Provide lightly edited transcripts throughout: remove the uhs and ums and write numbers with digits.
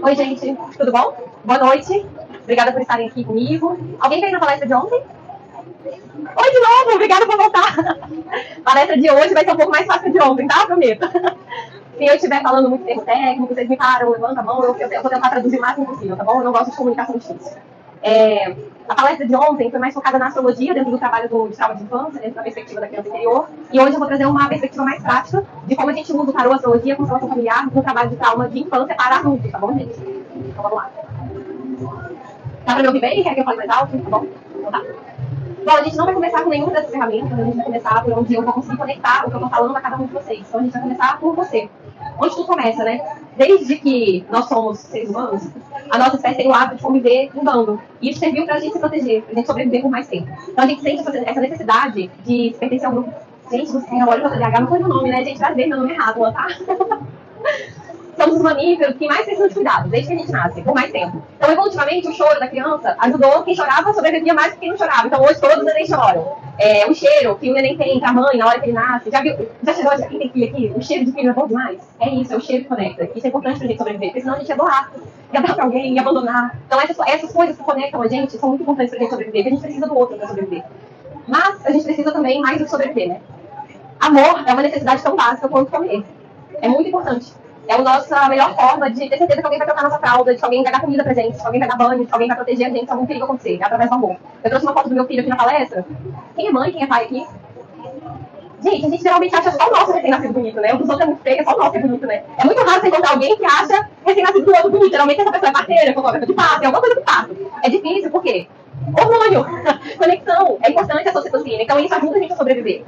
Oi, gente, tudo bom? Boa noite. Obrigada por estarem aqui comigo. Alguém veio na palestra de ontem? Oi, de novo, obrigada por voltar. A palestra de hoje vai ser um pouco mais fácil de ontem, tá? Prometo. Se eu estiver falando muito termo técnico, vocês me param, levanta a mão, eu vou tentar traduzir o máximo possível, tá bom? Eu não gosto de comunicação difícil. A palestra de ontem foi mais focada na astrologia, dentro do trabalho de trauma de infância, dentro da perspectiva da criança interior. E hoje eu vou trazer uma perspectiva mais prática de como a gente usa o tarô, a astrologia, a constelação familiar, no trabalho de trauma de infância para adultos, tá bom, gente? Então vamos lá. Dá pra me ouvir bem? Quer que eu fale mais alto? Tá bom? Então tá. Bom, a gente não vai começar com nenhuma dessas ferramentas, a gente vai começar por onde eu vou conseguir conectar o que eu tô falando a cada um de vocês. Então a gente vai começar por você. Onde tudo começa, né? Desde que nós somos seres humanos, a nossa espécie tem o hábito de conviver em bando. E isso serviu pra gente se proteger, pra gente sobreviver por mais tempo. Então a gente sente essa necessidade de pertencer ao grupo. Gente do céu, olha o TDAH, não foi meu nome, né? Gente, às vezes meu nome é errado, tá? Somos os mamíferos que mais precisam de cuidado, desde que a gente nasce, por mais tempo. Então, evolutivamente, o choro da criança ajudou quem chorava, sobrevivia mais do que quem não chorava. Então, hoje, todos os neném choram. O cheiro que o neném tem pra mãe na hora que ele nasce. Já chegou a quem tem filho aqui? O cheiro de filho é bom demais. É isso, é o cheiro que conecta. Isso é importante pra gente sobreviver, porque senão a gente ia doar, ia dar pra alguém, ia abandonar. Então, essas coisas que conectam a gente são muito importantes pra gente sobreviver, porque a gente precisa do outro pra sobreviver. Mas, a gente precisa também mais do que sobreviver, né? Amor é uma necessidade tão básica quanto comer. É muito importante. É a nossa melhor forma de ter certeza que alguém vai trocar nossa fralda, de que alguém vai dar comida pra gente, de que alguém vai dar banho, de que alguém vai proteger a gente se algum perigo acontecer, é através do amor. Eu trouxe uma foto do meu filho aqui na palestra. Quem é mãe, quem é pai aqui? Gente, a gente geralmente acha só o nosso recém-nascido bonito, né? O dos outros é muito feio, é só o nosso é bonito, né? É muito raro você encontrar alguém que acha recém-nascido do outro bonito. Geralmente essa pessoa é parceira, fotógrafa de passo, é alguma coisa do passo. É difícil, por quê? Hormônio, conexão, é importante a ocitocina, então isso ajuda a gente a sobreviver.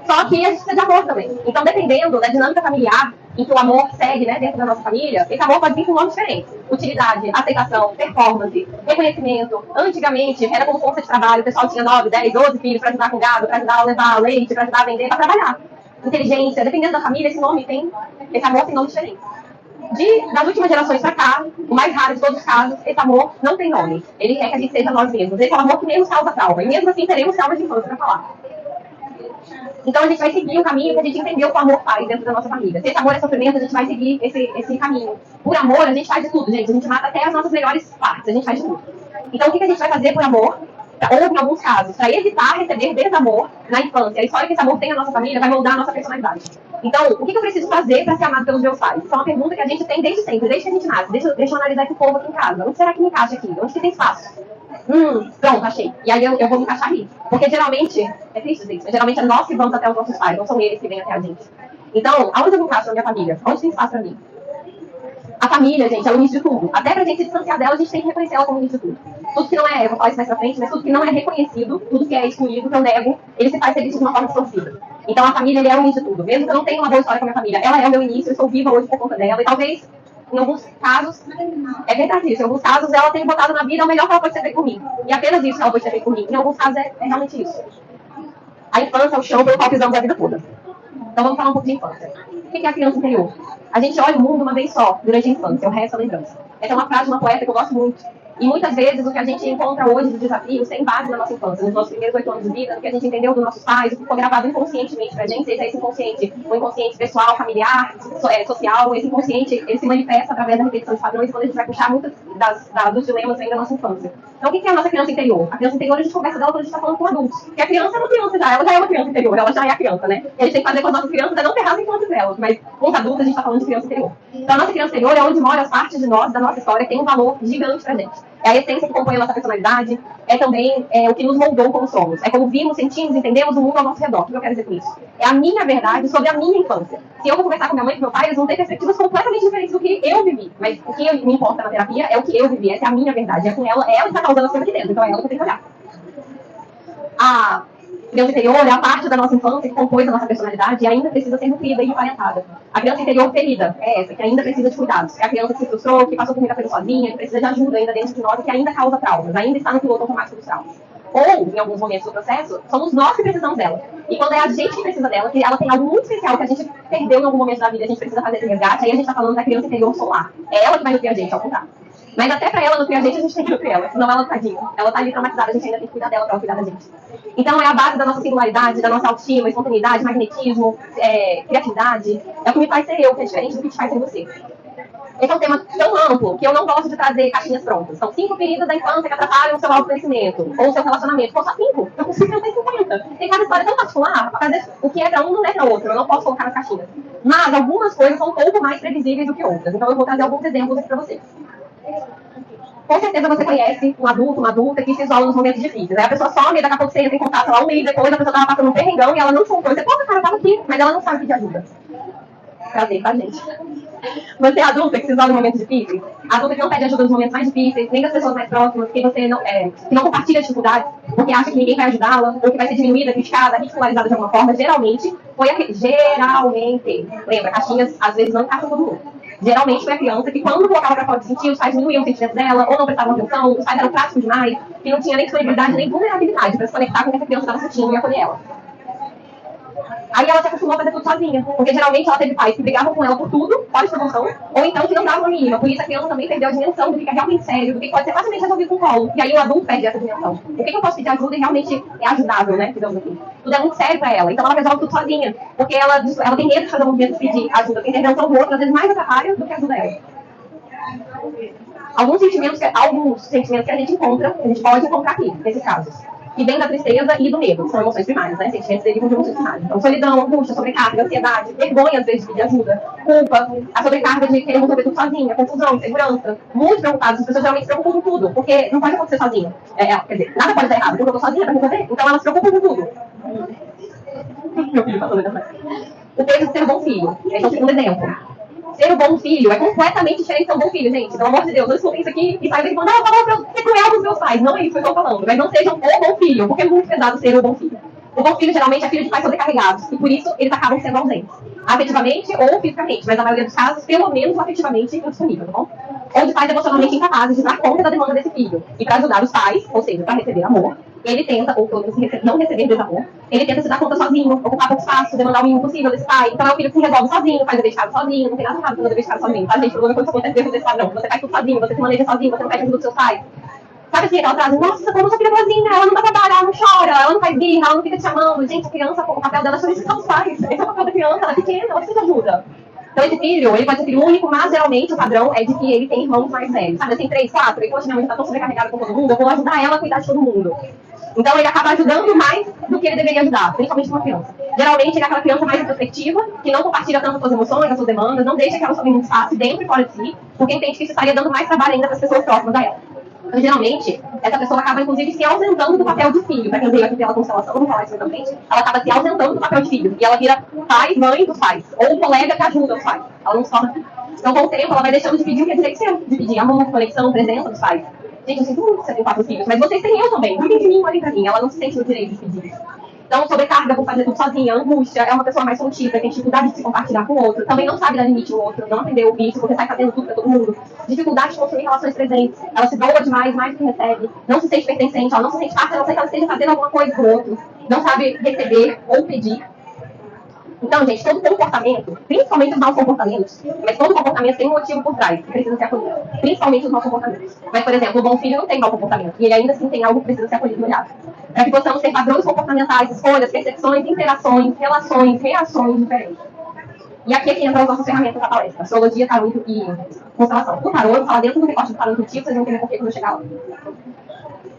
Só que a gente precisa de amor também. Então, dependendo da dinâmica familiar em que o amor segue, né, dentro da nossa família, esse amor pode vir com nomes diferentes. Utilidade, aceitação, performance, reconhecimento. Antigamente, era como força de trabalho. O pessoal tinha 9, 10, 12 filhos para ajudar com gado, para ajudar a levar leite, para ajudar a vender, para trabalhar. Inteligência, dependendo da família, esse amor tem nome diferente. Das últimas gerações para cá, o mais raro de todos os casos, esse amor não tem nome. Ele quer que a gente seja nós mesmos. Esse é o amor que menos causa trauma. E mesmo assim, teremos traumas de infância para falar. Então a gente vai seguir o caminho que a gente entendeu que o amor faz dentro da nossa família. Se esse amor é sofrimento, a gente vai seguir esse caminho. Por amor, a gente faz de tudo, gente. A gente mata até as nossas melhores partes, a gente faz de tudo. Então o que a gente vai fazer por amor? Ou em alguns casos, para evitar receber desamor na infância. A história que esse amor tem na nossa família vai moldar a nossa personalidade. Então, o que eu preciso fazer para ser amado pelos meus pais? Isso é uma pergunta que a gente tem desde sempre, desde que a gente nasce. Deixa eu analisar esse povo aqui em casa. Onde será que me encaixa aqui? Onde que tem espaço? Pronto, achei. E aí eu vou me encaixar ali. Porque geralmente, é triste dizer isso, mas geralmente é nós que vamos até os nossos pais, não são eles que vêm até a gente. Então, aonde eu me encaixo na minha família? Onde tem espaço pra mim? A família, gente, é o início de tudo. Até pra gente se distanciar dela, a gente tem que reconhecer ela como o início de tudo. Tudo que não é, eu vou falar isso mais pra frente, mas tudo que não é reconhecido, tudo que é excluído, que eu nego, ele se faz ser visto de uma forma distorcida. Então a família, ele é o início de tudo. Mesmo que eu não tenha uma boa história com a minha família, ela é o meu início, eu sou viva hoje por conta dela, e talvez em alguns casos, é verdade isso, em alguns casos ela tem botado na vida o melhor que ela pode ter feito por mim. E apenas isso que ela pode ter feito por mim. Em alguns casos é realmente isso. A infância é o chão pelo qual pisamos a vida toda. Então vamos falar um pouco de infância. O que é a criança interior? A gente olha o mundo uma vez só, durante a infância, o resto é lembrança. Essa é uma frase de uma poeta que eu gosto muito. E muitas vezes o que a gente encontra hoje de desafios tem base na nossa infância, nos nossos primeiros 8 anos de vida, no que a gente entendeu dos nossos pais, o que ficou gravado inconscientemente pra gente, seja esse inconsciente, o inconsciente pessoal, familiar, social, esse inconsciente, ele se manifesta através da repetição de padrões, quando a gente vai puxar muitos dos dilemas ainda da nossa infância. Então o que é a nossa criança interior? A criança interior a gente conversa dela quando a gente está falando com adultos. Porque a criança é uma criança já, ela já é uma criança interior, ela já é a criança, né? E a gente tem que fazer com as nossas crianças é não ferrar as infâncias delas, mas com os adultos a gente está falando de criança interior. Então a nossa criança interior é onde mora as partes de nós, da nossa história, que tem um valor gigante pra gente. É a essência que compõe a nossa personalidade, é também o que nos moldou como somos. É como vimos, sentimos, entendemos o mundo ao nosso redor. O que eu quero dizer com isso? É a minha verdade sobre a minha infância. Se eu vou conversar com minha mãe e com meu pai, eles vão ter perspectivas completamente diferentes do que eu vivi. Mas o que me importa na terapia é o que eu vivi, essa é a minha verdade. É com ela que está causando as coisas aqui dentro, então é ela que eu tenho que olhar. A criança interior é a parte da nossa infância que compôs a nossa personalidade e ainda precisa ser nutrida e emparentada. A criança interior ferida é essa, que ainda precisa de cuidados. É a criança que se frustrou, que passou por muita coisa sozinha, que precisa de ajuda ainda dentro de nós e que ainda causa traumas, ainda está no piloto automático dos traumas. Ou, em alguns momentos do processo, somos nós que precisamos dela. E quando é a gente que precisa dela, que ela tem algo muito especial que a gente perdeu em algum momento da vida, a gente precisa fazer esse resgate, aí a gente está falando da criança interior solar. É ela que vai nutrir a gente, ao contrário. Mas até pra ela nutrir a gente tem que nutrir ela. Senão ela, tadinha, ela tá ali traumatizada, a gente ainda tem que cuidar dela pra ela cuidar da gente. Então é a base da nossa singularidade, da nossa autoestima, espontaneidade, magnetismo, criatividade. É o que me faz ser eu, que é diferente do que te faz ser você. Esse é um tema tão amplo que eu não gosto de trazer caixinhas prontas. São 5 feridas da infância que atrapalham o seu autoconhecimento ou o seu relacionamento. Pô, só 5. Eu consigo pensar em 50. Tem cada história tão particular, às vezes o que é pra um não é pra outro. Eu não posso colocar nas caixinhas. Mas algumas coisas são um pouco mais previsíveis do que outras. Então eu vou trazer alguns exemplos aqui pra vocês. Com certeza você conhece um adulto, uma adulta que se isola nos momentos difíceis. Aí a pessoa some e daqui a pouco você entra em contato lá um mês depois, a pessoa tava passando um perrengão e ela não contou. Você, pô, cara, eu tava aqui, mas ela não sabe pedir ajuda. Prazer, tá, gente? Você é adulta que se isola em momentos difíceis, adulta que não pede ajuda nos momentos mais difíceis, nem das pessoas mais próximas, que você não, que não compartilha dificuldades, porque acha que ninguém vai ajudá-la, ou que vai ser diminuída, criticada, ridicularizada de alguma forma, geralmente foi aquele. Geralmente. Lembra, caixinhas às vezes não encaixam todo mundo. Geralmente foi a criança que, quando colocava pra fora de sentir, os pais diminuíam o sentimento dela, ou não prestavam atenção, os pais eram práticos demais, que não tinha nem disponibilidade, nem vulnerabilidade para se conectar com o que essa criança estava sentindo e acolher ela. Aí ela se acostumou a fazer tudo sozinha, porque geralmente ela teve pais que brigavam com ela por tudo, fora de promoção, ou então que não davam a mínima. Por isso a criança também perdeu a dimensão do que é realmente sério, do que pode ser facilmente resolvido com o colo. E aí o adulto perde essa dimensão. O que eu posso pedir ajuda e realmente é ajudável, né? Digamos assim. Tudo é muito sério pra ela, então ela resolve tudo sozinha, porque ela tem medo de fazer o movimento de pedir ajuda, tem intervenção do outro, às vezes mais atrapalha do que ajuda ela. Alguns sentimentos que a gente encontra, a gente pode encontrar aqui, nesses casos. Que vem da tristeza e do medo, são emoções primárias, né? Sentimentos derivam de emoções primárias. Então, solidão, angústia, sobrecarga, ansiedade, vergonha, às vezes, de pedir ajuda, culpa, a sobrecarga de querer resolver tudo sozinha, confusão, insegurança, muito preocupadas. As pessoas geralmente se preocupam com tudo, porque não pode acontecer sozinha. Quer dizer, nada pode dar errado, porque eu tô sozinha pra resolver, então elas se preocupam com tudo. Meu filho passou da O peso de ser um bom filho. Esse é o segundo exemplo. Ser um bom filho é completamente diferente de ser um bom filho, gente. Pelo amor de Deus, não escutem isso aqui e saem daqui falando, não, eu vou ser cruel com os meus pais. Não é isso que eu estou falando. Mas não sejam o bom filho, porque é muito pesado ser o bom filho. O bom filho geralmente é filho de pais sobrecarregados, e por isso eles acabam sendo ausentes. Afetivamente ou fisicamente, mas na maioria dos casos, pelo menos afetivamente disponível, tá bom? Ou de pais emocionalmente incapazes de dar conta da demanda desse filho. E para ajudar os pais, ou seja, para receber amor, ele tenta, ou pelo menos não receber desamor, ele tenta se dar conta sozinho, ocupar pouco espaço, demandar o mínimo possível desse pai. Então é o filho que se resolve sozinho, faz o dever de casa sozinho, não tem nada errado com o dever de casa sozinho, tá, gente? O problema é quando isso acontece desse padrão. Você faz tudo sozinho, você se maneja sozinho, você não pede ajuda dos seus pais. Sabe assim, aquela frase, nossa, como sua filha é boazinha, ela não dá trabalho, ela não chora, ela não faz birra, ela não fica te chamando. Gente, a criança, o papel dela é solicitar os pais. Esse é o papel da criança, ela é pequena, ela precisa de ajuda. Então esse filho, ele pode ser filho único, mas geralmente o padrão é de que ele tem irmãos mais velhos. Sabe assim, 3, 4, e poxa, minha mãe tá tão sobrecarregada com todo mundo, eu vou ajudar ela a cuidar de todo mundo. Então ele acaba ajudando mais do que ele deveria ajudar, principalmente uma criança. Geralmente ele é aquela criança mais introspectiva, que não compartilha tanto as suas emoções, as suas demandas, não deixa que ela somente espaço dentro e fora de si, porque entende que isso estaria dando mais trabalho ainda para as pessoas próximas a ela. Então, geralmente, essa pessoa acaba, inclusive, se ausentando do papel de filho. Para quem veio aqui pela constelação, vamos falar isso na frente, ela acaba se ausentando do papel de filho. E ela vira pai, mãe dos pais. Ou colega que ajuda os pais. Ela não se torna. Então, com o tempo, ela vai deixando de pedir o que é direito seu. De pedir amor, conexão, presença dos pais. Gente, eu sinto muito que você tem 4 filhos, mas vocês têm eu também. Cuidem de mim, olhem pra mim. Ela não se sente no direito de pedir isso. Então, sobrecarga por fazer tudo sozinha, angústia, é uma pessoa mais contida, tem dificuldade de se compartilhar com o outro, também não sabe dar limite ao outro, não aprendeu isso, porque sai fazendo tudo pra todo mundo. Dificuldade de construir relações presentes, ela se doa demais, mais do que recebe, não se sente pertencente, ela não se sente parte, a não ser que ela esteja fazendo alguma coisa pro outro, não sabe receber ou pedir. Então, gente, todo comportamento, principalmente os maus comportamentos, mas todo comportamento tem um motivo por trás, que precisa ser acolhido. Principalmente os maus comportamentos. Mas, por exemplo, o bom filho não tem mau comportamento, e ele ainda assim tem algo que precisa ser acolhido e olhado. Para que possamos ter padrões comportamentais, escolhas, percepções, interações, relações, reações diferentes. E aqui é que entram as nossas ferramentas da palestra. Astrologia, tarô e constelação. O tarô, eu vou falar dentro do recorte do tarô intuitivo, vocês vão entender por que quando eu chegar lá.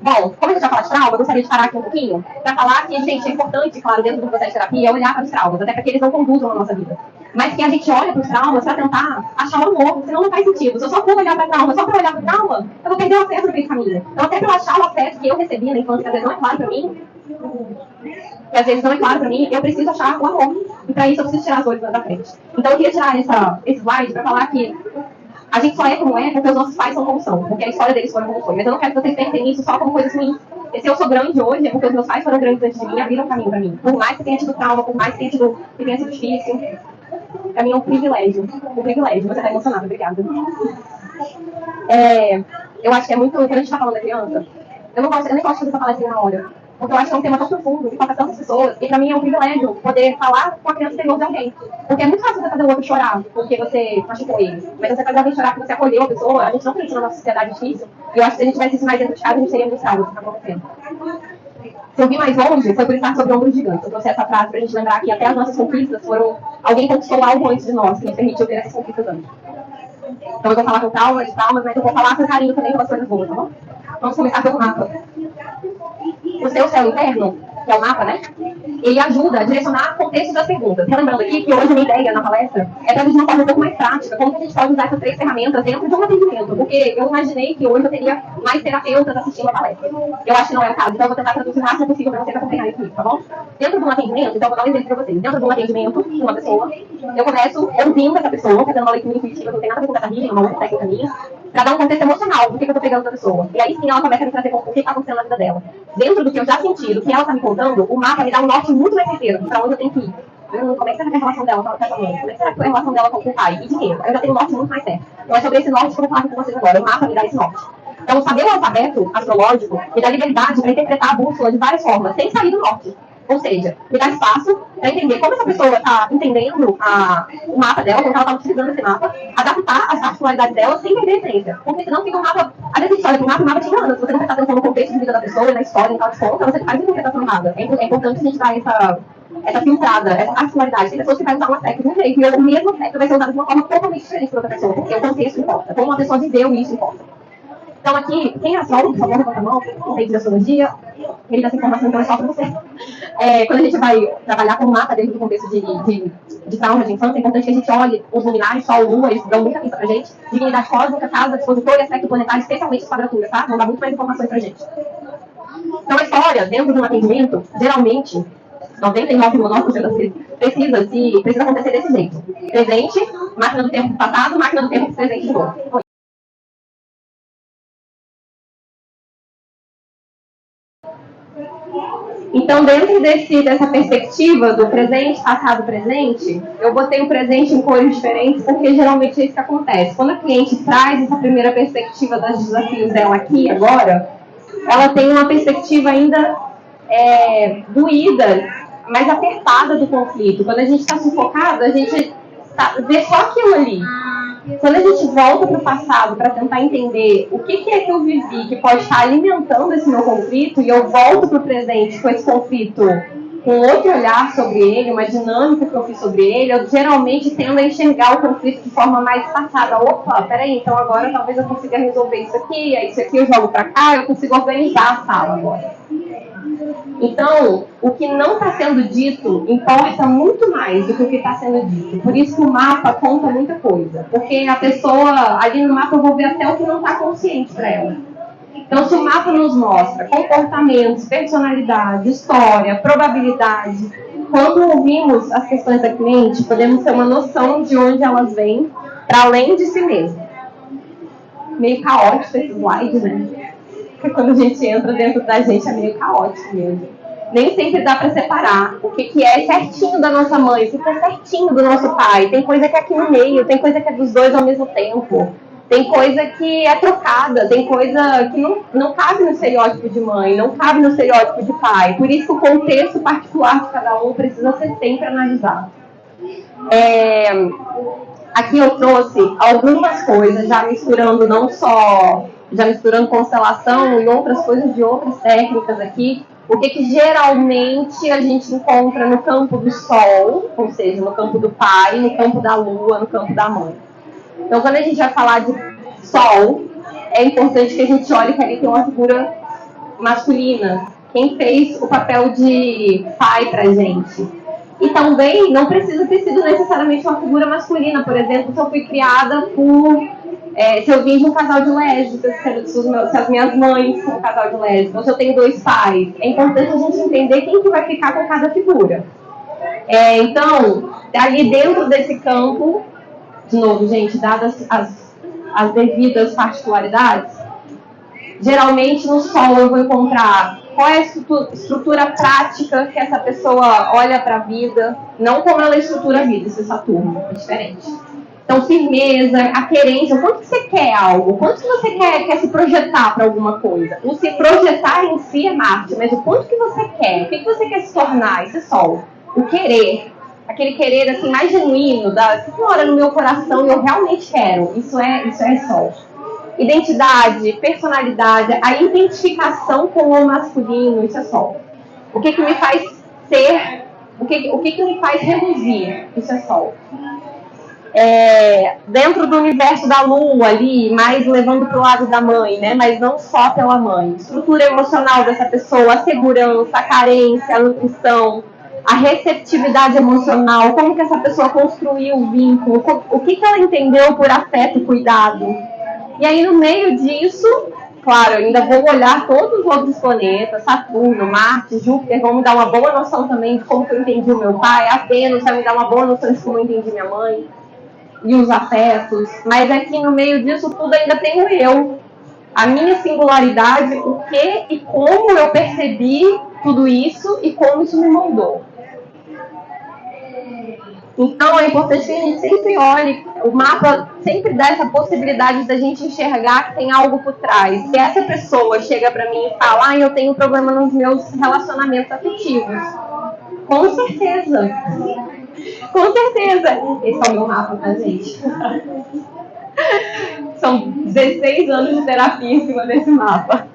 Bom, como a gente já fala de trauma, eu gostaria de parar aqui um pouquinho para falar que, gente, é importante, claro, dentro do processo de terapia, olhar para os traumas, até para que eles não conduzam a nossa vida. Mas que a gente olha para os traumas para tentar achar o amor, senão não faz sentido. Se eu só for olhar para trauma, só para olhar para o trauma, eu vou perder o acesso naquele caminho. Então, até para eu achar o acesso que eu recebi na infância, que às vezes não é claro para mim, eu preciso achar o amor. E para isso eu preciso tirar as dores da frente. Então, eu queria tirar esse slide para falar que a gente só é como é porque os nossos pais são como são, porque a história deles foi como foi. Mas eu não quero que vocês pensem nisso só como coisas ruins. Se eu sou grande hoje, é porque os meus pais foram grandes antes de mim e abriram caminho pra mim. Por mais que tenha tido trauma, por mais que tenha sido difícil, pra mim é um privilégio. Um privilégio. Você tá emocionada, obrigada. Eu acho que é muito... Quando a gente tá falando da criança, eu nem gosto de fazer essa palestra na hora. Porque eu acho que é um tema tão profundo, que toca tantas pessoas, e pra mim é um privilégio poder falar com a criança interior de alguém. Porque é muito fácil você fazer o outro chorar, porque você machucou ele. Mas você fazer alguém chorar porque você acolheu a pessoa, a gente não tem isso na nossa sociedade difícil. E eu acho que se a gente tivesse isso mais dentro de casa, a gente teria muito sábio o que tá acontecendo. Se eu vi mais longe, foi por estar sobre ombros gigantes. Eu trouxe essa frase pra gente lembrar que até as nossas conquistas foram... Alguém conquistou algo antes de nós, que nos permitiu ter essas conquistas antes. Então eu vou falar com traumas, mas eu vou falar com carinho também pelas coisas boas, tá bom? Vamos começar pelo mapa. O seu céu interno, que é o mapa, né? Ele ajuda a direcionar o contexto das perguntas. Relembrando aqui que hoje a minha ideia na palestra é trazer de uma forma um pouco mais prática como que a gente pode usar essas 3 ferramentas dentro de um atendimento. Porque eu imaginei que hoje eu teria mais terapeutas assistindo a palestra. Eu acho que não é o caso, então eu vou tentar traduzir o máximo possível para vocês acompanharem comigo, tá bom? Dentro de um atendimento, então eu vou dar um exemplo para vocês. Dentro de um atendimento de uma pessoa, eu começo ouvindo essa pessoa, fazendo uma leitura intuitiva, que não tem nada a ver com essa uma outra técnica minha, para dar um contexto emocional do que eu estou pegando da pessoa. E aí sim ela começa a me trazer o que está acontecendo na vida dela. Dentro do que eu já senti, do que ela está me contando, o mapa me dá um norte muito mais certeiro para onde eu tenho que ir. Como é que será que é a relação dela com essa mãe? Como é que será que é a relação dela com o pai? E de quê? Eu já tenho um norte muito mais certo. Então é sobre esse norte que eu vou falar com vocês agora. O mapa me dá esse norte. Então, saber o alfabeto astrológico me dá liberdade para interpretar a bússola de várias formas, sem sair do norte. Ou seja, me dá espaço para entender como essa pessoa está entendendo o mapa dela, como ela está utilizando esse mapa, adaptar as particularidades dela sem perder a essência. Porque senão fica um mapa. Às vezes a gente olha para o mapa te engana. Se você não prestar atenção no contexto de vida da pessoa, na história, em tal de conta, você faz uma interpretação errada. É importante a gente dar essa filtrada, essa particularidade. Tem pessoas que vai usar um aspecto de um jeito, e o mesmo aspecto vai ser usado de uma forma totalmente diferente para outra pessoa, porque o contexto importa. Como uma pessoa viveu isso importa. Então aqui, quem é astrólogo, por favor, levanta a mão, quem tem de astrologia, ele dá essa informação então é só para você. Quando a gente vai trabalhar com o mapa dentro do contexto de trauma de infância, é importante que a gente olhe os luminares, Sol, Lua, eles dão muita pista pra gente. Divinidade cósmica, casa, dispositor e aspecto planetário, especialmente as quadraturas, tá? Vão dar muito mais informações pra gente. Então a história, dentro de um atendimento, geralmente, 99,9% das vezes, precisa acontecer desse jeito. Presente, máquina do tempo passado, máquina do tempo presente de novo. Então, dentro dessa perspectiva do presente, passado, presente, eu botei o presente em cores diferentes, porque geralmente é isso que acontece. Quando a cliente traz essa primeira perspectiva dos desafios dela aqui, agora, ela tem uma perspectiva ainda doída, mais apertada do conflito. Quando a gente está sufocado, a gente vê só aquilo ali. Quando a gente volta para o passado para tentar entender o que é que eu vivi que pode estar alimentando esse meu conflito, e eu volto para o presente com esse conflito com outro olhar sobre ele, uma dinâmica que eu fiz sobre ele, eu geralmente tendo a enxergar o conflito de forma mais passada. Opa, peraí, então agora talvez eu consiga resolver isso aqui, aí isso aqui eu jogo para cá, eu consigo organizar a sala agora. Então, o que não está sendo dito importa muito mais do que o que está sendo dito. Por isso que o mapa conta muita coisa. Porque a pessoa, ali no mapa, eu vou ver até o que não está consciente para ela. Então, se o mapa nos mostra comportamentos, personalidade, história, probabilidade, quando ouvimos as questões da cliente, podemos ter uma noção de onde elas vêm, para além de si mesma. Meio caótico esse slide, né? Porque quando a gente entra dentro da gente é meio caótico mesmo. Nem sempre dá para separar o que é certinho da nossa mãe, o que é certinho do nosso pai. Tem coisa que é aqui no meio, tem coisa que é dos dois ao mesmo tempo. Tem coisa que é trocada, tem coisa que não cabe no estereótipo de mãe, não cabe no estereótipo de pai. Por isso que o contexto particular de cada um precisa ser sempre analisado. Aqui eu trouxe algumas coisas, já misturando constelação e outras coisas de outras técnicas aqui. O que geralmente a gente encontra no campo do Sol, ou seja, no campo do pai, no campo da Lua, no campo da mãe. Então, quando a gente vai falar de Sol, é importante que a gente olhe que ali tem uma figura masculina. Quem fez o papel de pai pra gente. E também não precisa ter sido necessariamente uma figura masculina. Por exemplo, se eu fui criada se eu vim de um casal de lésbicas, se as minhas mães são um casal de lésbicas, se eu tenho 2 pais, é importante a gente entender quem que vai ficar com cada figura. Então, ali dentro desse campo, de novo, gente, dadas as devidas particularidades, geralmente no Sol eu vou encontrar qual é a estrutura prática que essa pessoa olha para a vida, não como ela estrutura a vida, isso é Saturno, é diferente. Então, firmeza, a querência, o quanto que você quer algo, o quanto que você quer se projetar para alguma coisa. O se projetar em si é Marte, mas o quanto que você quer, o que você quer se tornar, esse é Sol. O querer, aquele querer assim, mais genuíno, que mora no meu coração e eu realmente quero, isso é Sol. Identidade, personalidade, a identificação com o masculino, isso é Sol. O que me faz ser, o que me faz reluzir, isso é Sol. dentro do universo da lua ali, mais levando para o lado da mãe, né? Mas não só pela mãe. Estrutura emocional dessa pessoa, a segurança, a carência, a nutrição, a receptividade emocional, como que essa pessoa construiu o vínculo, o que ela entendeu por afeto e cuidado. E aí, no meio disso, claro, eu ainda vou olhar todos os outros planetas, Saturno, Marte, Júpiter, vão me dar uma boa noção também de como que eu entendi o meu pai, a Vênus vai me dar uma boa noção de como eu entendi minha mãe, e os afetos. Mas aqui no meio disso tudo ainda tem o eu, a minha singularidade, o que e como eu percebi tudo isso e como isso me moldou. Então é importante que a gente sempre olhe, o mapa sempre dá essa possibilidade da gente enxergar que tem algo por trás. Se essa pessoa chega pra mim e fala, eu tenho problema nos meus relacionamentos afetivos, com certeza. Com certeza. Esse é o meu mapa, tá, gente? São 16 anos de terapia em cima desse mapa.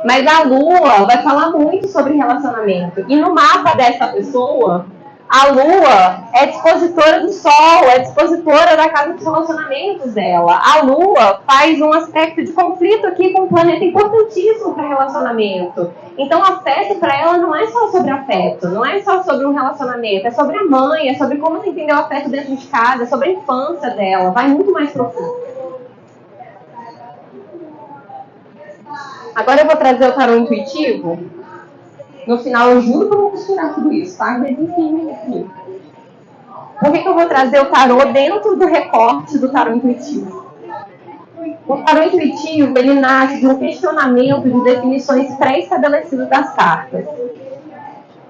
Mas a Lua vai falar muito sobre relacionamento. E no mapa dessa pessoa, a Lua é dispositora do Sol, é dispositora da casa dos relacionamentos dela. A Lua faz um aspecto de conflito aqui com um planeta importantíssimo para relacionamento. Então, afeto para ela não é só sobre afeto, não é só sobre um relacionamento, é sobre a mãe, é sobre como ela entendeu o afeto dentro de casa, é sobre a infância dela, vai muito mais profundo. Agora eu vou trazer o tarô intuitivo. No final, eu juro que eu vou costurar tudo isso, tá? Mas enfim. Por que eu vou trazer o tarô dentro do recorte do tarô intuitivo? O tarô intuitivo, ele nasce de um questionamento de definições pré-estabelecidas das cartas.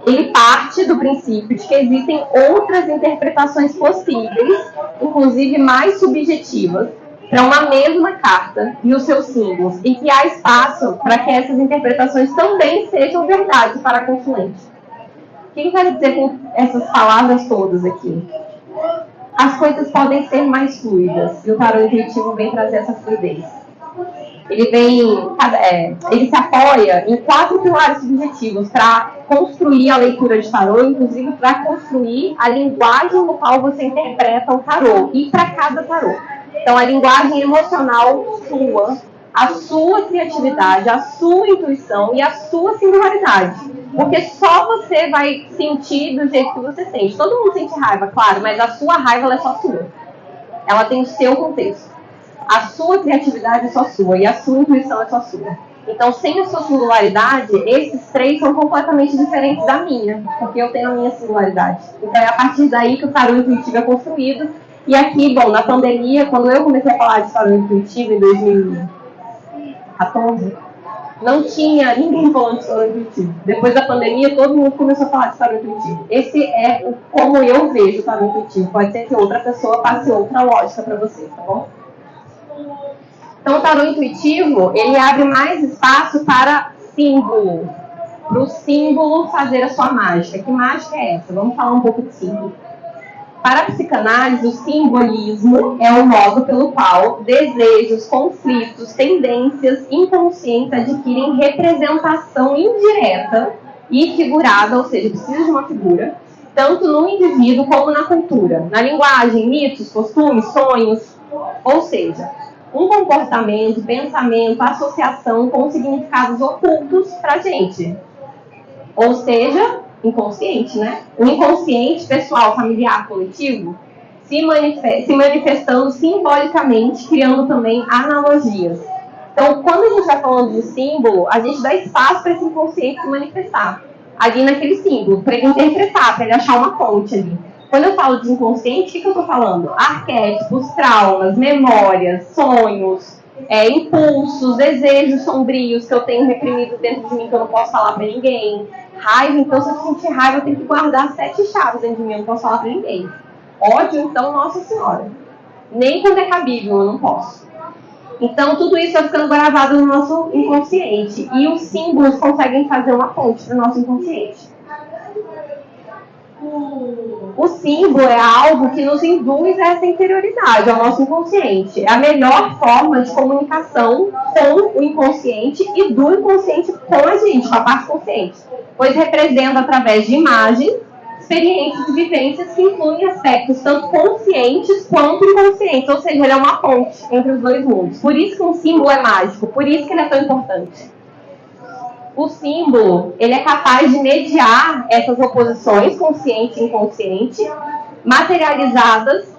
Ele parte do princípio de que existem outras interpretações possíveis, inclusive mais subjetivas, para uma mesma carta e os seus símbolos, e que há espaço para que essas interpretações também sejam verdade para a consulente. O que eu quero dizer com essas palavras todas aqui? As coisas podem ser mais fluidas, e o tarô intuitivo vem trazer essa fluidez. Ele se apoia em 4 pilares subjetivos para construir a leitura de tarô, inclusive para construir a linguagem no qual você interpreta o tarô, e para cada tarô. Então, a linguagem emocional sua, a sua criatividade, a sua intuição e a sua singularidade. Porque só você vai sentir do jeito que você sente. Todo mundo sente raiva, claro, mas a sua raiva ela é só sua. Ela tem o seu contexto. A sua criatividade é só sua e a sua intuição é só sua. Então, sem a sua singularidade, esses 3 são completamente diferentes da minha, porque eu tenho a minha singularidade. Então, é a partir daí que o tarô intuitivo é construído. E aqui, bom, na pandemia, quando eu comecei a falar de tarô intuitivo em 2014, não tinha ninguém falando de tarô intuitivo. Depois da pandemia, todo mundo começou a falar de tarô intuitivo. Esse é como eu vejo o tarô intuitivo. Pode ser que outra pessoa passe outra lógica para você, tá bom? Então, o tarô intuitivo, ele abre mais espaço para símbolo. Para o símbolo fazer a sua mágica. Que mágica é essa? Vamos falar um pouco de símbolo. Para a psicanálise, o simbolismo é o modo pelo qual desejos, conflitos, tendências inconscientes adquirem representação indireta e figurada, ou seja, precisa de uma figura, tanto no indivíduo como na cultura, na linguagem, mitos, costumes, sonhos, ou seja, um comportamento, pensamento, associação com significados ocultos para a gente. Ou seja, inconsciente, né? O inconsciente pessoal, familiar, coletivo, se manifestando simbolicamente, criando também analogias. Então, quando a gente está falando de símbolo, a gente dá espaço para esse inconsciente se manifestar ali naquele símbolo, para ele interpretar, para ele achar uma ponte ali. Quando eu falo de inconsciente, o que eu estou falando? Arquétipos, traumas, memórias, sonhos, impulsos, desejos sombrios que eu tenho reprimido dentro de mim que eu não posso falar para ninguém. Raiva, então se eu sentir raiva, eu tenho que guardar 7 chaves dentro de mim, eu não posso falar para ninguém. Ódio, então, Nossa Senhora. Nem quando é cabível, eu não posso. Então, tudo isso vai ficando gravado no nosso inconsciente. E os símbolos conseguem fazer uma ponte para o nosso inconsciente. O símbolo é algo que nos induz a essa interioridade, ao nosso inconsciente. É a melhor forma de comunicação com o inconsciente e do inconsciente com a gente, com a parte consciente. Pois representa através de imagem, experiências e vivências que incluem aspectos tanto conscientes quanto inconscientes, ou seja, ele é uma ponte entre os dois mundos. Por isso que um símbolo é mágico, por isso que ele é tão importante. O símbolo, ele é capaz de mediar essas oposições, consciente e inconsciente, materializadas,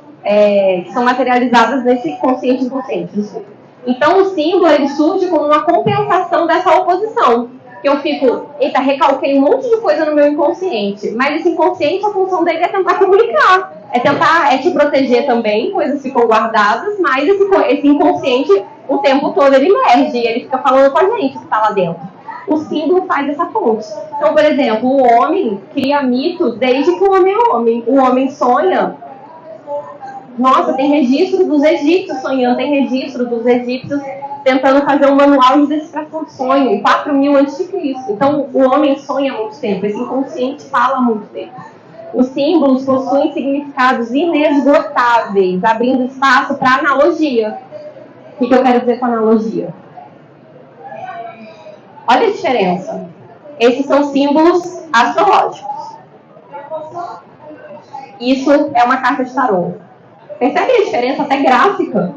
que são materializadas nesse consciente e inconsciente. Então, o símbolo, ele surge como uma compensação dessa oposição. Que eu fico, eita, recalquei um monte de coisa no meu inconsciente, mas esse inconsciente, a função dele é tentar comunicar, é te proteger também, coisas ficam guardadas, mas esse inconsciente, o tempo todo, ele emerge, e ele fica falando com a gente que está lá dentro. O símbolo faz essa ponte. Então, por exemplo, o homem cria mitos desde que o homem é homem. O homem sonha. Nossa, tem registro dos egípcios sonhando, tem registro dos egípcios tentando fazer um manual de decifração de sonho, em 4.000 a.C. Então, o homem sonha há muito tempo, esse inconsciente fala há muito tempo. Os símbolos possuem significados inesgotáveis, abrindo espaço para analogia. O que eu quero dizer com analogia? Olha a diferença. Esses são símbolos astrológicos. Isso é uma carta de tarô. Percebe a diferença até gráfica?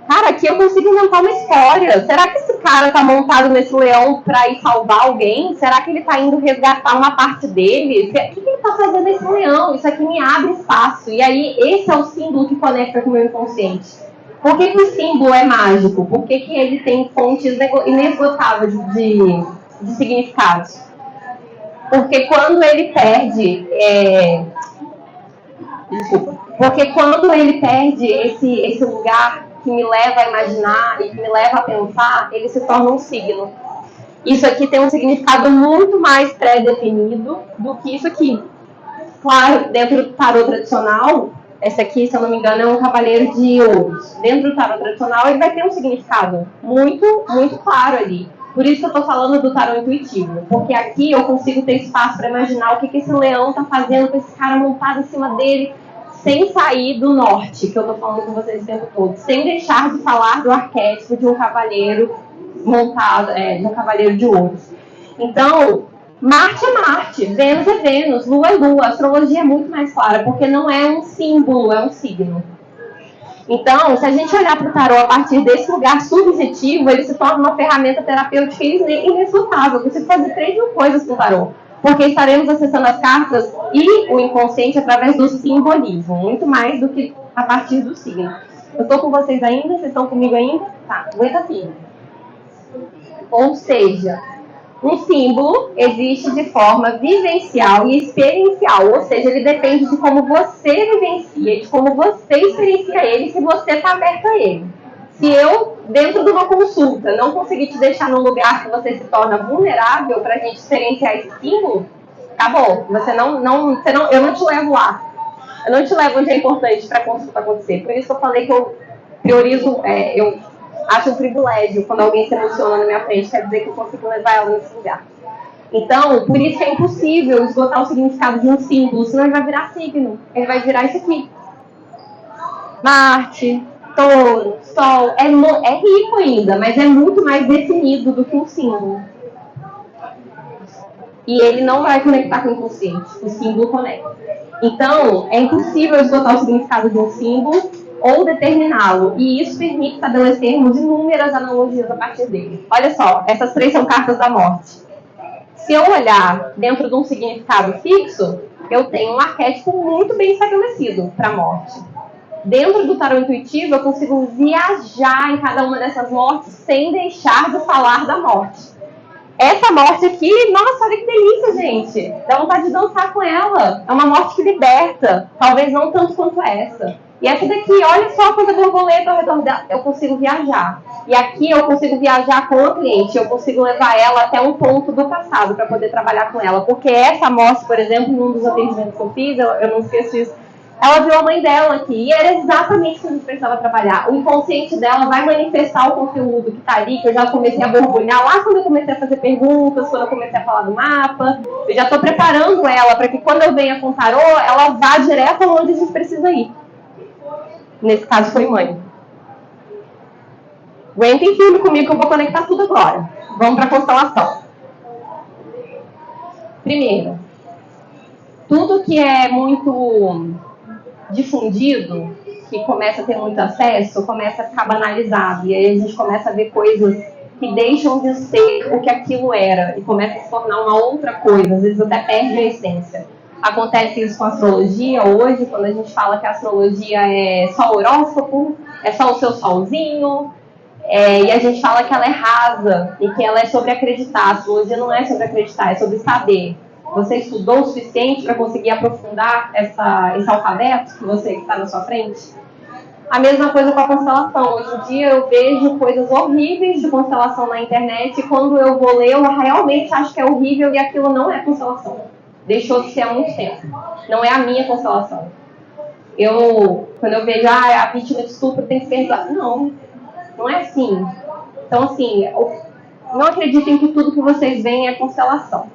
Cara, aqui eu consigo inventar uma história. Será que esse cara tá montado nesse leão para ir salvar alguém? Será que ele tá indo resgatar uma parte dele? O que ele tá fazendo nesse leão? Isso aqui me abre espaço. E aí, esse é o símbolo que conecta com o meu inconsciente. Por que o símbolo é mágico? Por que ele tem fontes inesgotáveis de significados? Porque quando ele perde... Porque quando ele perde esse lugar que me leva a imaginar e que me leva a pensar, ele se torna um signo. Isso aqui tem um significado muito mais pré-definido do que isso aqui. Claro, dentro do tarô tradicional, esse aqui, se eu não me engano, é um cavaleiro de ouros. Dentro do tarô tradicional, ele vai ter um significado muito, muito claro ali. Por isso que eu estou falando do tarô intuitivo. Porque aqui eu consigo ter espaço para imaginar o que esse leão está fazendo com esse cara montado em cima dele, sem sair do norte, que eu estou falando com vocês o tempo todo. Sem deixar de falar do arquétipo de um cavaleiro montado, de um cavaleiro de ouros. Então, Marte é Marte, Vênus é Vênus, Lua é Lua. A astrologia é muito mais clara, porque não é um símbolo, é um signo. Então, se a gente olhar para o tarô a partir desse lugar subjetivo, ele se torna uma ferramenta terapêutica inesgotável. Eu consigo fazer 3.000 coisas com o tarô, porque estaremos acessando as cartas e o inconsciente através do simbolismo, muito mais do que a partir do signo. Eu estou com vocês ainda? Vocês estão comigo ainda? Tá, aguenta firme. Ou seja, um símbolo existe de forma vivencial e experiencial, ou seja, ele depende de como você vivencia, de como você experiencia ele, se você está aberto a ele. Se eu, dentro de uma consulta, não conseguir te deixar num lugar que você se torna vulnerável para a gente experienciar esse símbolo, acabou. Eu não te levo lá. Eu não te levo onde é importante para a consulta acontecer. Por isso que eu falei que eu priorizo, eu acho um privilégio quando alguém se emociona na minha frente, quer dizer que eu consigo levar ela nesse lugar. Então, por isso que é impossível esgotar o significado de um símbolo, senão ele vai virar signo. Ele vai virar isso aqui. Marte, Touro, Sol, é rico ainda, mas é muito mais definido do que um símbolo. E ele não vai conectar com o inconsciente, o símbolo conecta. Então, é impossível esgotar o significado de um símbolo ou determiná-lo, e isso permite estabelecermos inúmeras analogias a partir dele. Olha só, essas 3 são cartas da morte. Se eu olhar dentro de um significado fixo, eu tenho um arquétipo muito bem estabelecido para a morte. Dentro do tarô intuitivo, eu consigo viajar em cada uma dessas mortes sem deixar de falar da morte. Essa morte aqui, nossa, olha que delícia, gente. Dá vontade de dançar com ela. É uma morte que liberta. Talvez não tanto quanto essa. E essa daqui, olha só quanta borboleta ao redor dela. Eu consigo viajar. E aqui eu consigo viajar com a cliente. Eu consigo levar ela até um ponto do passado para poder trabalhar com ela. Porque essa morte, por exemplo, num dos atendimentos que eu fiz, eu não esqueço isso, ela viu a mãe dela aqui, e era exatamente o que a gente precisava trabalhar. O inconsciente dela vai manifestar o conteúdo que está ali, que eu já comecei a borbulhar lá quando eu comecei a fazer perguntas, quando eu comecei a falar do mapa. Eu já estou preparando ela para que quando eu venha com o tarô, ela vá direto onde a gente precisa ir. Nesse caso foi mãe. Aguentem firme comigo que eu vou conectar tudo agora. Vamos para a constelação. Primeiro, Tudo que é muito difundido, que começa a ter muito acesso, começa a ficar banalizado. E aí a gente começa a ver coisas que deixam de ser o que aquilo era e começa a se tornar uma outra coisa, às vezes até perde a essência. Acontece isso com a astrologia hoje, quando a gente fala que a astrologia é só horóscopo, é só o seu solzinho, e a gente fala que ela é rasa e que ela é sobre acreditar. A astrologia não é sobre acreditar, é sobre saber. Você estudou o suficiente para conseguir aprofundar esse alfabeto que você está na sua frente? A mesma coisa com a constelação. Hoje em dia eu vejo coisas horríveis de constelação na internet e quando eu vou ler, eu realmente acho que é horrível e aquilo não é constelação. Deixou de ser há muito tempo. Não é a minha constelação. Quando eu vejo, a vítima de estupro tem que ser perdoada. Não é assim. Então, assim, não acreditem que tudo que vocês veem é constelação.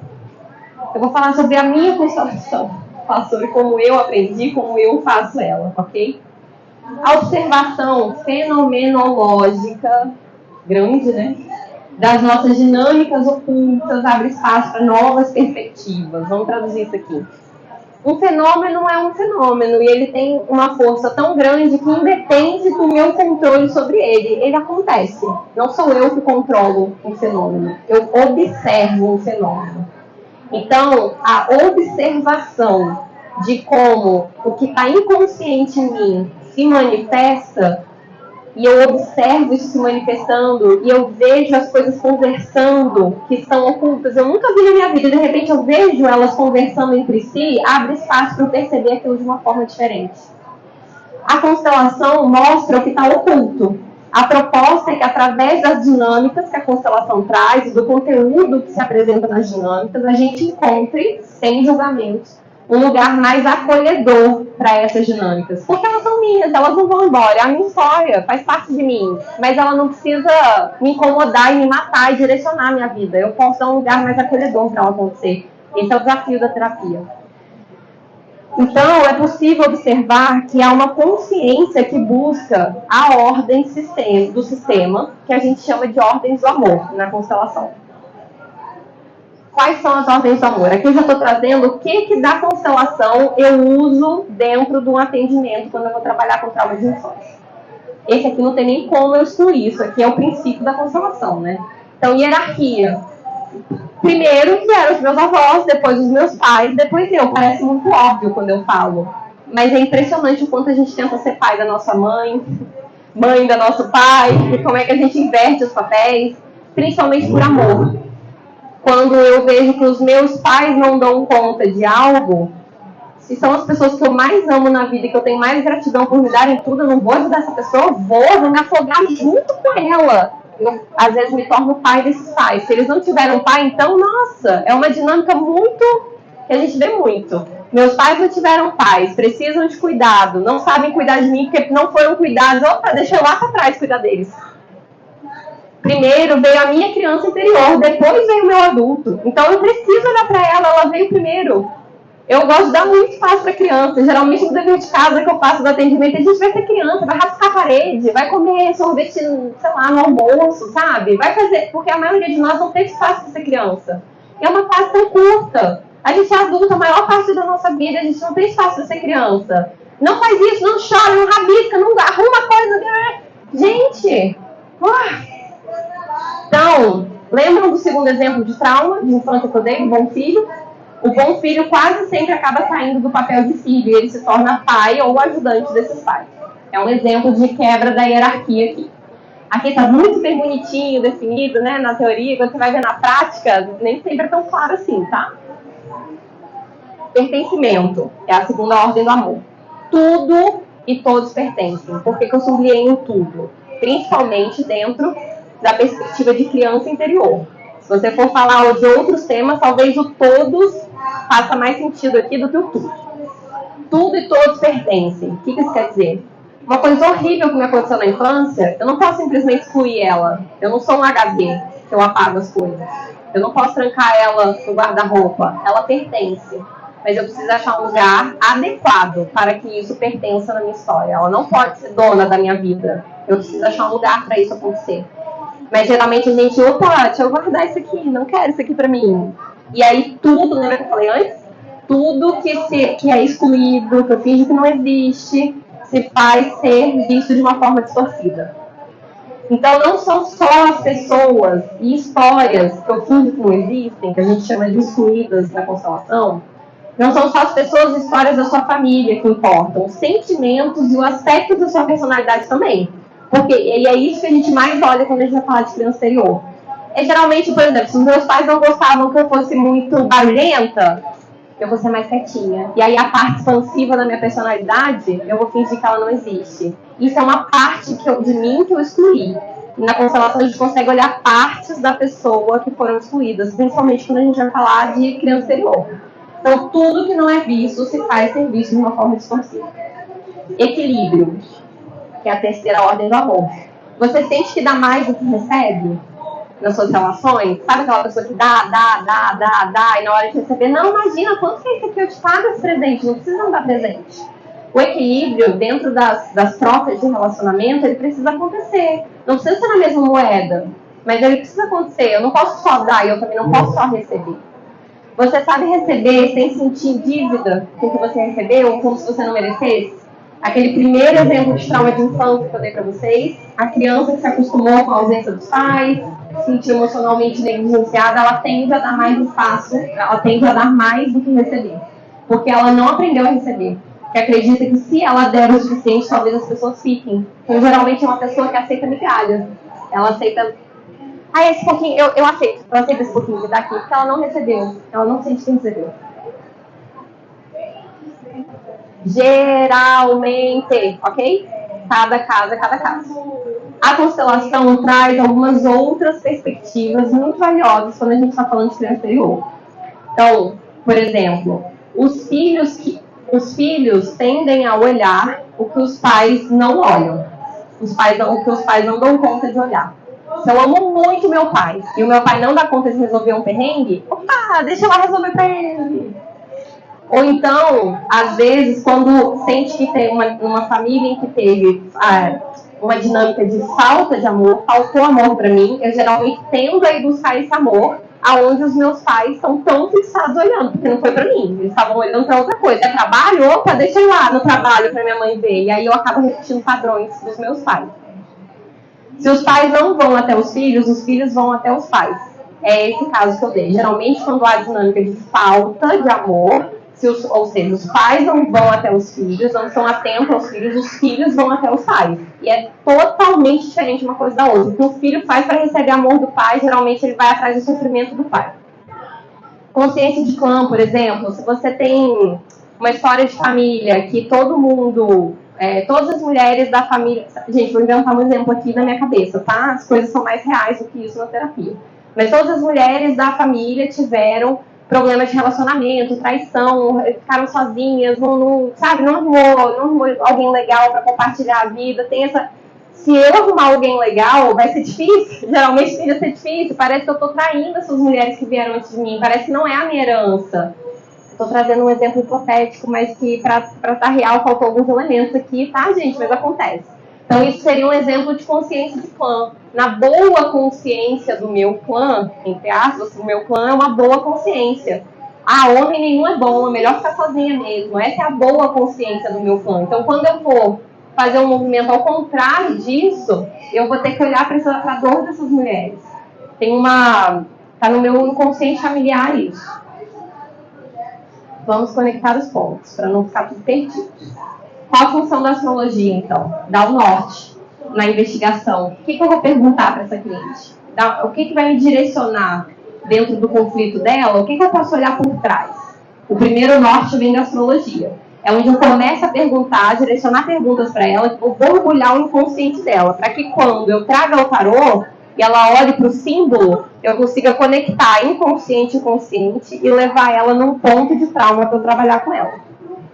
Eu vou falar sobre a minha constelação. Falar sobre como eu aprendi, como eu faço ela, ok? A observação fenomenológica, grande, né? Das nossas dinâmicas ocultas abre espaço para novas perspectivas. Vamos traduzir isso aqui. Um fenômeno é um fenômeno e ele tem uma força tão grande que independe do meu controle sobre ele. Ele acontece. Não sou eu que controlo um fenômeno. Eu observo um fenômeno. Então, a observação de como o que está inconsciente em mim se manifesta, e eu observo isso se manifestando, e eu vejo as coisas conversando, que estão ocultas, eu nunca vi na minha vida, e de repente eu vejo elas conversando entre si, abre espaço para eu perceber aquilo de uma forma diferente. A constelação mostra o que está oculto. A proposta é que através das dinâmicas que a constelação traz, e do conteúdo que se apresenta nas dinâmicas, a gente encontre, sem julgamentos, um lugar mais acolhedor para essas dinâmicas. Porque elas são minhas, elas não vão embora. É a minha história, faz parte de mim. Mas ela não precisa me incomodar e me matar e direcionar a minha vida. Eu posso dar um lugar mais acolhedor para ela acontecer. Esse é o desafio da terapia. Então, é possível observar que há uma consciência que busca a ordem do sistema, que a gente chama de ordens do amor na constelação. Quais são as ordens do amor? Aqui eu já estou trazendo o que da constelação eu uso dentro de um atendimento quando eu vou trabalhar com trauma de infância. Esse aqui não tem nem como eu excluir, isso aqui é o princípio da constelação, né? Então, hierarquia. Primeiro vieram os meus avós, depois os meus pais, depois eu. Parece muito óbvio quando eu falo. Mas é impressionante o quanto a gente tenta ser pai da nossa mãe, mãe da nosso pai, e como é que a gente inverte os papéis, principalmente por amor. Quando eu vejo que os meus pais não dão conta de algo, se são as pessoas que eu mais amo na vida e que eu tenho mais gratidão por me darem tudo, eu não vou ajudar essa pessoa, vou me afogar junto com ela. Eu, às vezes, me torno pai desses pais. Se eles não tiveram pai, então, nossa, é uma dinâmica muito, que a gente vê muito. Meus pais não tiveram pais, precisam de cuidado, não sabem cuidar de mim porque não foram cuidados. Opa, deixa eu lá para trás cuidar deles. Primeiro veio a minha criança interior, depois veio o meu adulto. Então eu preciso olhar para ela veio primeiro. Eu gosto de dar muito espaço para a criança. Geralmente no dever de casa que eu faço do atendimento, a gente vai ser criança, vai rascar a parede, vai comer sorvete, sei lá, no almoço, sabe? Vai fazer, porque a maioria de nós não teve espaço para ser criança. É uma fase tão curta. A gente é adulta, a maior parte da nossa vida, a gente não tem espaço para ser criança. Não faz isso, não chora, não rabisca, não arruma coisa. Gente! Então, lembram do segundo exemplo de trauma de infância que eu dei, do bom filho? O bom filho quase sempre acaba saindo do papel de filho e ele se torna pai ou ajudante desses pais. É um exemplo de quebra da hierarquia aqui. Aqui está muito bem bonitinho, definido, né, na teoria. Quando você vai ver na prática, nem sempre é tão claro assim, tá? Pertencimento é a segunda ordem do amor. Tudo e todos pertencem. Por que eu sublinhei em tudo? Principalmente dentro da perspectiva de criança interior. Se você for falar de outros temas, talvez o todos faça mais sentido aqui do que o tudo. Tudo e todos pertencem. O que isso quer dizer? Uma coisa horrível que me aconteceu na infância, eu não posso simplesmente excluir ela. Eu não sou um HD, que eu apago as coisas. Eu não posso trancar ela no guarda-roupa. Ela pertence. Mas eu preciso achar um lugar adequado para que isso pertença na minha história. Ela não pode ser dona da minha vida. Eu preciso achar um lugar para isso acontecer. Mas geralmente a gente, opa, deixa eu guardar isso aqui, não quero isso aqui pra mim. E aí tudo, lembra que eu falei antes? tudo que é excluído, que eu finjo que não existe, se faz ser visto de uma forma distorcida. Então, não são só as pessoas e histórias que eu finjo que não existem, que a gente chama de excluídas na constelação, não são só as pessoas e histórias da sua família que importam, os sentimentos e o aspecto da sua personalidade também. Porque, e é isso que a gente mais olha quando a gente vai falar de criança exterior. Geralmente, por exemplo, se os meus pais não gostavam que eu fosse muito barulhenta, eu vou ser mais quietinha. E aí a parte expansiva da minha personalidade, eu vou fingir que ela não existe. Isso é uma parte de mim que eu excluí. E na constelação a gente consegue olhar partes da pessoa que foram excluídas, principalmente quando a gente vai falar de criança exterior. Então, tudo que não é visto se faz ser visto de uma forma distorcida. Equilíbrio, que é a terceira ordem do amor. Você sente que dá mais do que recebe nas suas relações? Sabe aquela pessoa que dá, e na hora de receber, não, imagina, quanto que é isso aqui, eu te pago esse presente, não precisa me dar presente. O equilíbrio dentro das trocas de relacionamento, ele precisa acontecer. Não precisa ser na mesma moeda, mas ele precisa acontecer. Eu não posso só dar e eu também não posso só receber. Você sabe receber sem sentir dívida com o que você recebeu, como se você não merecesse? Aquele primeiro exemplo de trauma de infância que eu dei para vocês, a criança que se acostumou com a ausência dos pais, se sentiu emocionalmente negligenciada, ela tende a dar mais espaço, ela tende a dar mais do que receber. Porque ela não aprendeu a receber. Que acredita que se ela der o suficiente, talvez as pessoas fiquem. Então, geralmente é uma pessoa que aceita migalhas. Ela aceita... esse pouquinho, eu aceito esse pouquinho de dar aqui, porque ela não recebeu. Ela não sente que recebeu. Geralmente, ok? Cada caso. A constelação traz algumas outras perspectivas muito valiosas quando a gente está falando de criança exterior. Então, por exemplo, os filhos tendem a olhar o que os pais não olham. O que os pais não dão conta de olhar. Se eu amo muito meu pai e o meu pai não dá conta de resolver um perrengue, opa, deixa eu lá resolver para ele. Ou então, às vezes, quando sente que tem uma família em que teve uma dinâmica de falta de amor, faltou amor para mim, eu geralmente tendo a ir buscar esse amor aonde os meus pais estão tão fixados olhando, porque não foi para mim, eles estavam olhando para outra coisa. É trabalho? Opa, deixa eu ir lá no trabalho para minha mãe ver. E aí eu acabo repetindo padrões dos meus pais. Se os pais não vão até os filhos vão até os pais. É esse caso que eu dei. Geralmente, quando há dinâmica de falta de amor, ou seja, os pais não vão até os filhos, não são atentos aos filhos, os filhos vão até os pais. E é totalmente diferente uma coisa da outra. O que o filho faz para receber amor do pai, geralmente ele vai atrás do sofrimento do pai. Consciência de clã, por exemplo, se você tem uma história de família que todo mundo, todas as mulheres da família... Gente, vou inventar um exemplo aqui na minha cabeça, tá? As coisas são mais reais do que isso na terapia. Mas todas as mulheres da família tiveram problemas de relacionamento, traição, ficaram sozinhas, não arrumou alguém legal para compartilhar a vida. Se eu arrumar alguém legal, vai ser difícil. Geralmente tende a ser difícil. Parece que eu estou traindo essas mulheres que vieram antes de mim. Parece que não é a minha herança. Estou trazendo um exemplo hipotético, mas que para estar real faltou alguns elementos aqui, tá, gente? Mas acontece. Então, isso seria um exemplo de consciência de clã. Na boa consciência do meu clã, entre aspas, o meu clã é uma boa consciência. Homem nenhum é bom, é melhor ficar sozinha mesmo. Essa é a boa consciência do meu clã. Então, quando eu for fazer um movimento ao contrário disso, eu vou ter que olhar para a dor dessas mulheres. Tá no meu inconsciente familiar isso. Vamos conectar os pontos, para não ficar tudo perdido. Qual a função da astrologia, então? Dar o norte na investigação. O que eu vou perguntar para essa cliente? O que vai me direcionar dentro do conflito dela? O que eu posso olhar por trás? O primeiro norte vem da astrologia. É onde eu começo a perguntar, direcionar perguntas para ela, que vou borbulhar o inconsciente dela, para que quando eu traga o tarô e ela olhe para o símbolo, eu consiga conectar inconsciente e consciente e levar ela num ponto de trauma para eu trabalhar com ela.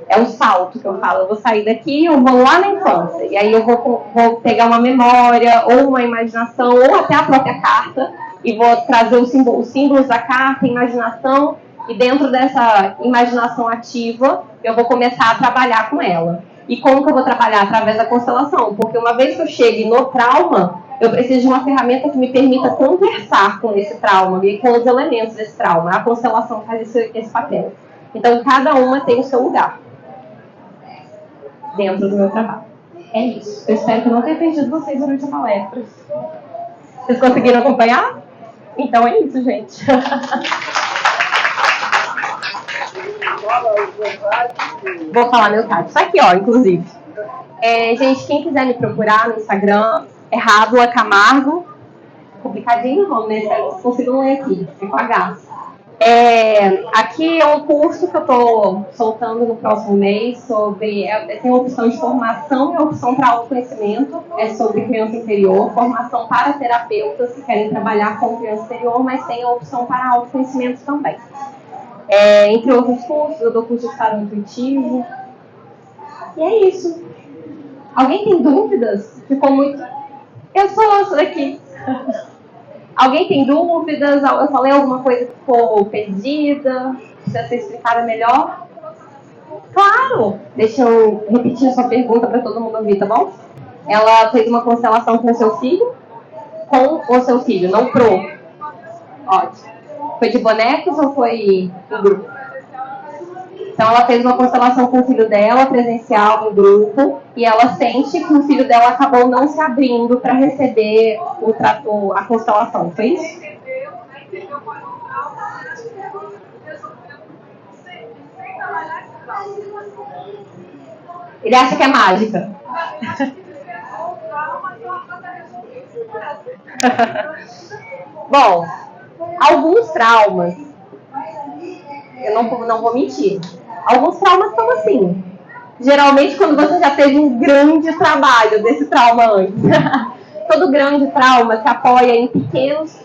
É o salto que eu falo. Eu vou sair daqui, eu vou lá na infância. E aí eu vou pegar uma memória, ou uma imaginação, ou até a própria carta, e vou trazer os símbolos da carta, a imaginação, e dentro dessa imaginação ativa, eu vou começar a trabalhar com ela. E como que eu vou trabalhar? Através da constelação. Porque uma vez que eu chegue no trauma, eu preciso de uma ferramenta que me permita conversar com esse trauma e com os elementos desse trauma. A constelação faz esse papel. Então, cada uma tem o seu lugar dentro do meu trabalho. É isso. Eu espero que eu não tenha perdido vocês durante a palestra. Vocês conseguiram acompanhar? Então é isso, gente. Vou falar meu site. Isso aqui, ó, inclusive. Gente, quem quiser me procurar no Instagram é Rávula Camargo. Complicadinho o nome, né? Vocês consigam ler aqui, é com H. Aqui é um curso que eu estou soltando no próximo mês sobre. Tem a opção de formação e a opção para autoconhecimento. É sobre criança interior, formação para terapeutas que querem trabalhar com criança interior, mas tem a opção para autoconhecimento também. Entre outros cursos, eu dou curso de estado intuitivo. E é isso. Alguém tem dúvidas? Ficou muito. Eu sou essa daqui. Alguém tem dúvidas? Eu falei alguma coisa que ficou perdida? Precisa ser explicada melhor? Claro! Deixa eu repetir a sua pergunta para todo mundo ouvir, tá bom? Ela fez uma constelação com o seu filho? Com o seu filho, não pro. Ótimo. Foi de bonecos ou foi em grupo? Então, ela fez uma constelação com o filho dela, presencial, em grupo, e ela sente que o filho dela acabou não se abrindo para receber a constelação, foi isso? Ele acha que é mágica. Bom, alguns traumas, eu não vou mentir, alguns traumas são assim. Geralmente quando você já teve um grande trabalho desse trauma antes. Todo grande trauma se apoia em pequenos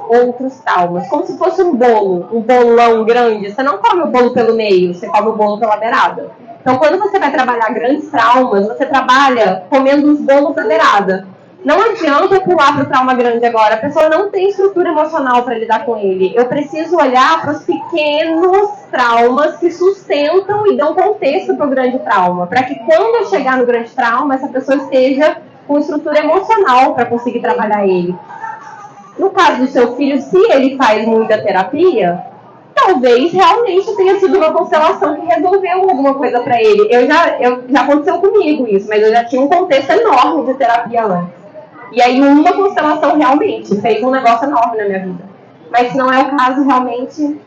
outros traumas. Como se fosse um bolão grande. Você não come o bolo pelo meio, você come o bolo pela beirada. Então quando você vai trabalhar grandes traumas, você trabalha comendo os bolos da beirada. Não adianta pular para o trauma grande agora. A pessoa não tem estrutura emocional para lidar com ele. Eu preciso olhar para os pequenos traumas que sustentam e dão contexto para o grande trauma. Para que quando eu chegar no grande trauma, essa pessoa esteja com estrutura emocional para conseguir trabalhar ele. No caso do seu filho, se ele faz muita terapia, talvez realmente tenha sido uma constelação que resolveu alguma coisa para ele. Já aconteceu comigo isso, mas eu já tinha um contexto enorme de terapia antes. E aí uma constelação realmente fez um negócio enorme na minha vida. Mas se não é o caso, realmente...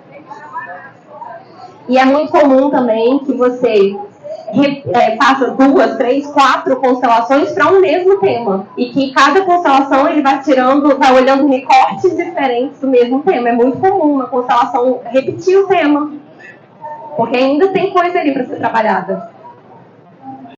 E é muito comum também que você faça 2, 3, 4 constelações para um mesmo tema. E que cada constelação ele vai olhando recortes diferentes do mesmo tema. É muito comum uma constelação repetir o tema. Porque ainda tem coisa ali para ser trabalhada.